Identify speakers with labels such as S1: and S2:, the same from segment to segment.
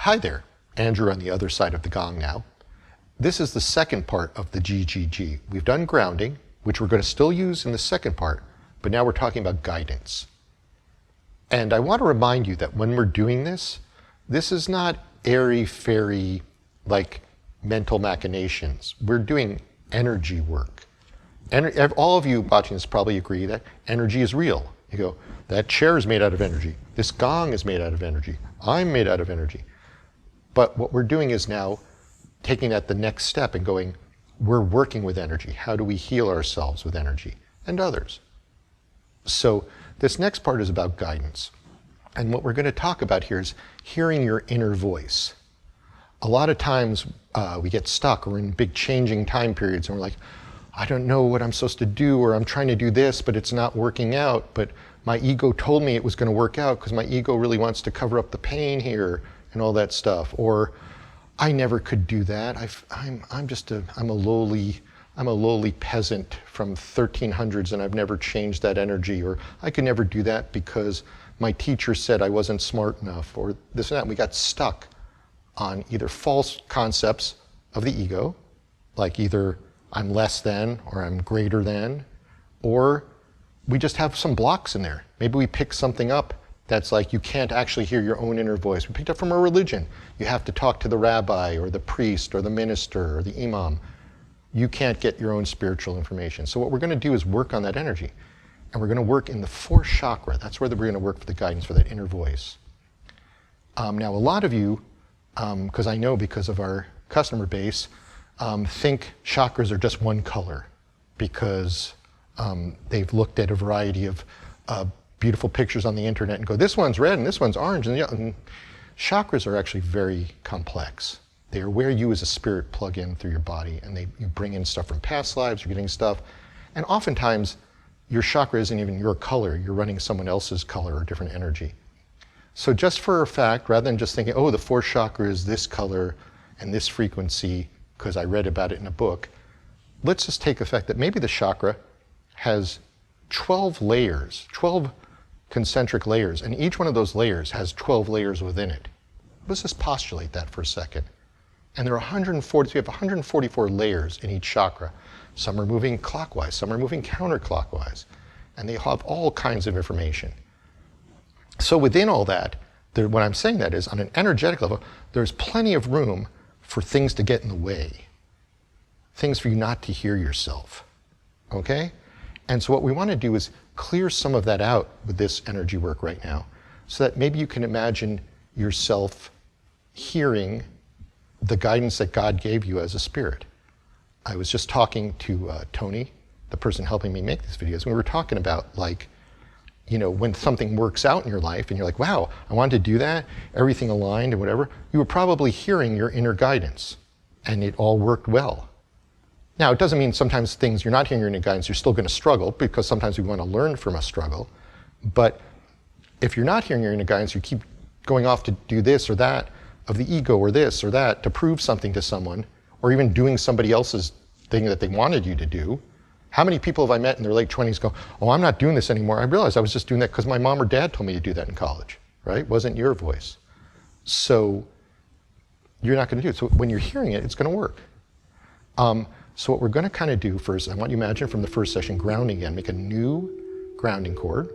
S1: Hi there, Andrew on the other side of the gong now. This is the second part of the GGG. We've done grounding, which we're going to still use in the second part, but now we're talking about guidance. And I want to remind you that when we're doing this, this is not airy-fairy, like mental machinations. We're doing energy work. All of you watching this probably agree that energy is real. You go, that chair is made out of energy. This gong is made out of energy. I'm made out of energy. But what we're doing is now taking that the next step and going, we're working with energy. How do we heal ourselves with energy and others? So this next part is about guidance. And what we're going to talk about here is hearing your inner voice. A lot of times we get stuck or in big changing time periods and we're like, I don't know what I'm supposed to do, or I'm trying to do this, but it's not working out. But my ego told me it was going to work out because my ego really wants to cover up the pain here and all that stuff. Or I never could do that. I'm a lowly peasant from 1300s and I've never changed that energy. Or I could never do that because my teacher said I wasn't smart enough, or this and that. And we got stuck on either false concepts of the ego, like either I'm less than or I'm greater than, or we just have some blocks in there. Maybe we pick something up that's like you can't actually hear your own inner voice. We picked up from a religion. You have to talk to the rabbi or the priest or the minister or the imam. You can't get your own spiritual information. So what we're going to do is work on that energy. And we're going to work in the fourth chakra. That's where we're going to work for the guidance for that inner voice. Now, a lot of you, because I know because of our customer base, think chakras are just one color because they've looked at a variety of beautiful pictures on the internet and go, this one's red and this one's orange. And chakras are actually very complex. They are where you as a spirit plug in through your body, and you bring in stuff from past lives, you're getting stuff. And oftentimes, your chakra isn't even your color. You're running someone else's color or different energy. So just for a fact, rather than just thinking, oh, the fourth chakra is this color and this frequency, because I read about it in a book, let's just take the fact that maybe the chakra has 12 layers, 12 concentric layers, and each one of those layers has 12 layers within it. Let's just postulate that for a second. And there are 140, so we have 144 layers in each chakra. Some are moving clockwise, some are moving counterclockwise, and they have all kinds of information. So within all that, what I'm saying that is, on an energetic level, there's plenty of room for things to get in the way, things for you not to hear yourself, okay? And so what we want to do is clear some of that out with this energy work right now, so that maybe you can imagine yourself hearing the guidance that God gave you as a spirit. I was just talking to Tony, the person helping me make these videos, and we were talking about, like, you know, when something works out in your life and you're like, wow, I wanted to do that, everything aligned and whatever, you were probably hearing your inner guidance and it all worked well. Now, it doesn't mean sometimes things you're not hearing your inner guidance, you're still going to struggle, because sometimes we want to learn from a struggle. But if you're not hearing your inner guidance, you keep going off to do this or that of the ego or this or that to prove something to someone, or even doing somebody else's thing that they wanted you to do. How many people have I met in their late 20s go, oh, I'm not doing this anymore. I realized I was just doing that because my mom or dad told me to do that in college, right? It wasn't your voice. So you're not going to do it. So when you're hearing it, it's going to work. So what we're going to kind of do first, I want you to imagine from the first session, grounding again. Make a new grounding cord.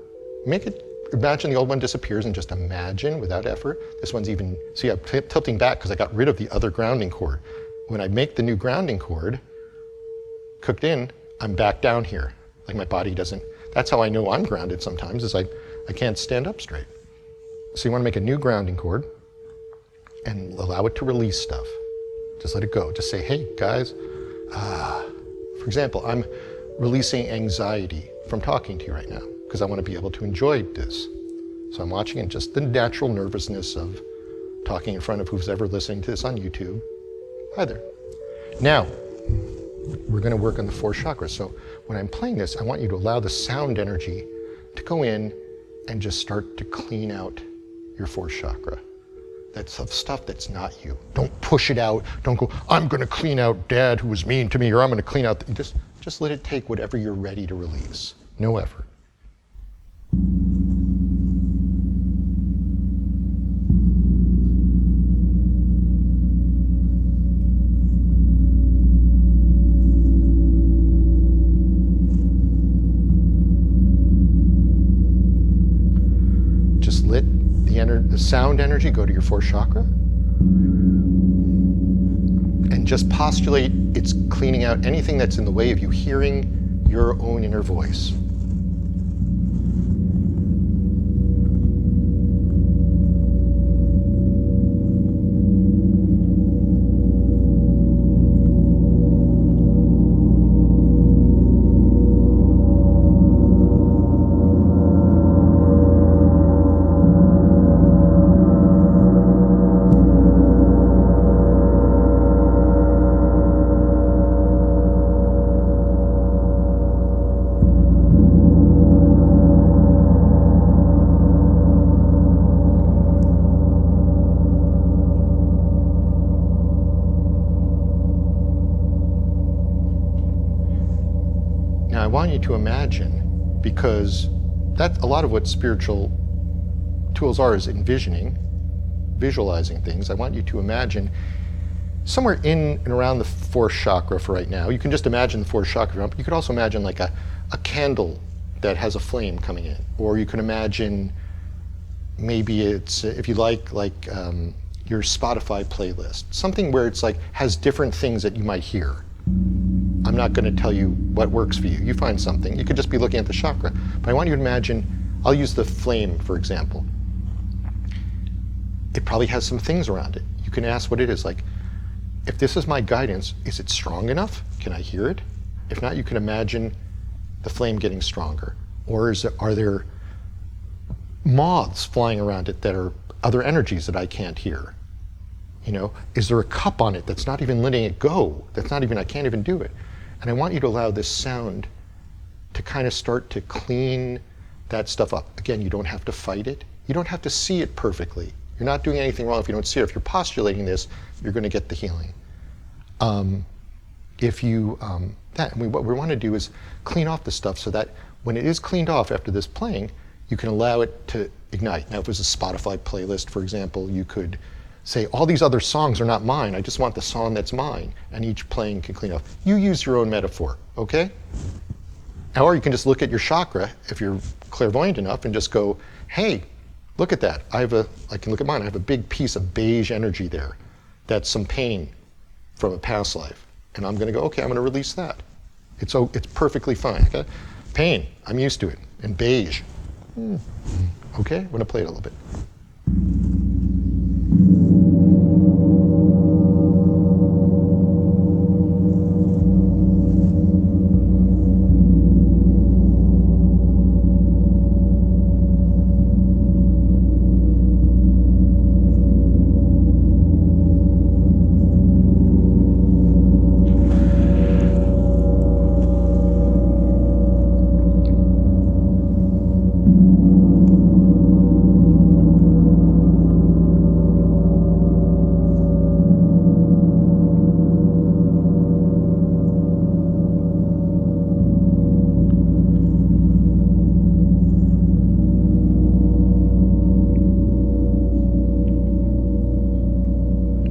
S1: Imagine the old one disappears and just imagine without effort. This one's even, see, I'm tilting back because I got rid of the other grounding cord. When I make the new grounding cord, cooked in, I'm back down here. Like my body doesn't, that's how I know I'm grounded sometimes, is I can't stand up straight. So you want to make a new grounding cord and allow it to release stuff. Just let it go. Just say, hey guys, for example, I'm releasing anxiety from talking to you right now because I want to be able to enjoy this. So I'm watching it, just the natural nervousness of talking in front of who's ever listening to this on YouTube. Hi there. Now, we're going to work on the four chakras. So when I'm playing this, I want you to allow the sound energy to go in and just start to clean out your fourth chakra. That's of stuff that's not you. Don't push it out. Don't go, I'm going to clean out dad who was mean to me, or I'm going to clean out. Just let it take whatever you're ready to release. No effort. the sound energy go to your fourth chakra. And just postulate it's cleaning out anything that's in the way of you hearing your own inner voice. Now I want you to imagine, because that's a lot of what spiritual tools are, is envisioning, visualizing things. I want you to imagine somewhere in and around the fourth chakra for right now. You can just imagine the fourth chakra, but you could also imagine like a candle that has a flame coming in. Or you can imagine, maybe it's, if you like your Spotify playlist, something where it's like, has different things that you might hear. I'm not going to tell you what works for you. You find something. You could just be looking at the chakra. But I want you to imagine, I'll use the flame, for example. It probably has some things around it. You can ask what it is. Like, if this is my guidance, is it strong enough? Can I hear it? If not, you can imagine the flame getting stronger. Or are there moths flying around it that are other energies that I can't hear? You know, is there a cup on it that's not even letting it go? That's not even, I can't even do it. And I want you to allow this sound to kind of start to clean that stuff up. Again, you don't have to fight it. You don't have to see it perfectly. You're not doing anything wrong if you don't see it. If you're postulating this, you're going to get the healing. What we want to do is clean off the stuff so that when it is cleaned off after this playing, you can allow it to ignite. Now, if it was a Spotify playlist, for example, you could say, all these other songs are not mine. I just want the song that's mine. And each playing can clean up. You use your own metaphor, okay? Or you can just look at your chakra, if you're clairvoyant enough, and just go, hey, look at that. I can look at mine. I have a big piece of beige energy there. That's some pain from a past life. And I'm going to go, okay, I'm going to release that. It's perfectly fine. Okay? Pain, I'm used to it. And beige. Okay, I'm going to play it a little bit.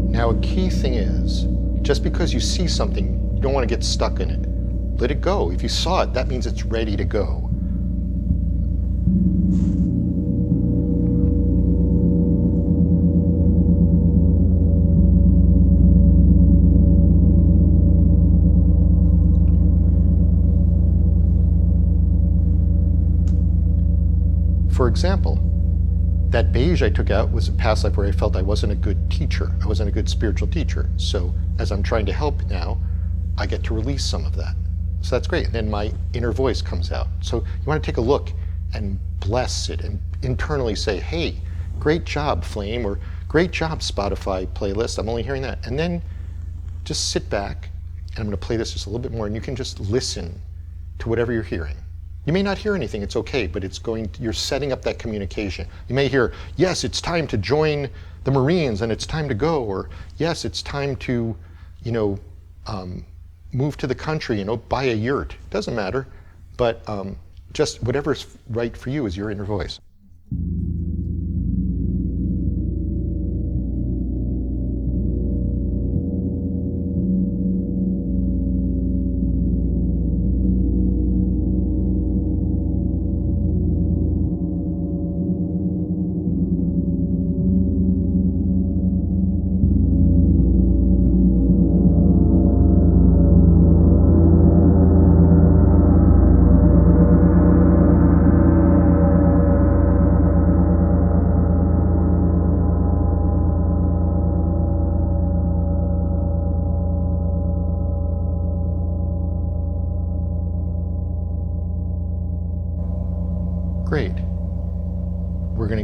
S1: Now, a key thing is, just because you see something, you don't want to get stuck in it. Let it go. If you saw it, that means it's ready to go. For example, that beige I took out was a past life where I felt I wasn't a good teacher. I wasn't a good spiritual teacher. So as I'm trying to help now, I get to release some of that. So that's great. And then my inner voice comes out. So you want to take a look and bless it and internally say, hey, great job, Flame, or great job, Spotify playlist. I'm only hearing that. And then just sit back, and I'm going to play this just a little bit more, and you can just listen to whatever you're hearing. You may not hear anything, it's okay, but you're setting up that communication. You may hear, yes, it's time to join the Marines and it's time to go, or yes, it's time to, move to the country, buy a yurt. Doesn't matter, but just whatever's right for you is your inner voice.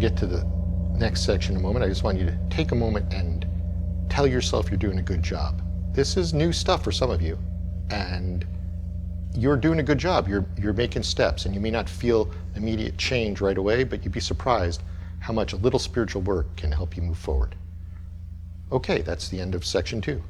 S1: to get to the next section in a moment. I just want you to take a moment and tell yourself you're doing a good job. This is new stuff for some of you, and you're doing a good job. You're making steps, and you may not feel immediate change right away, but you'd be surprised how much a little spiritual work can help you move forward. Okay, that's the end of section 2.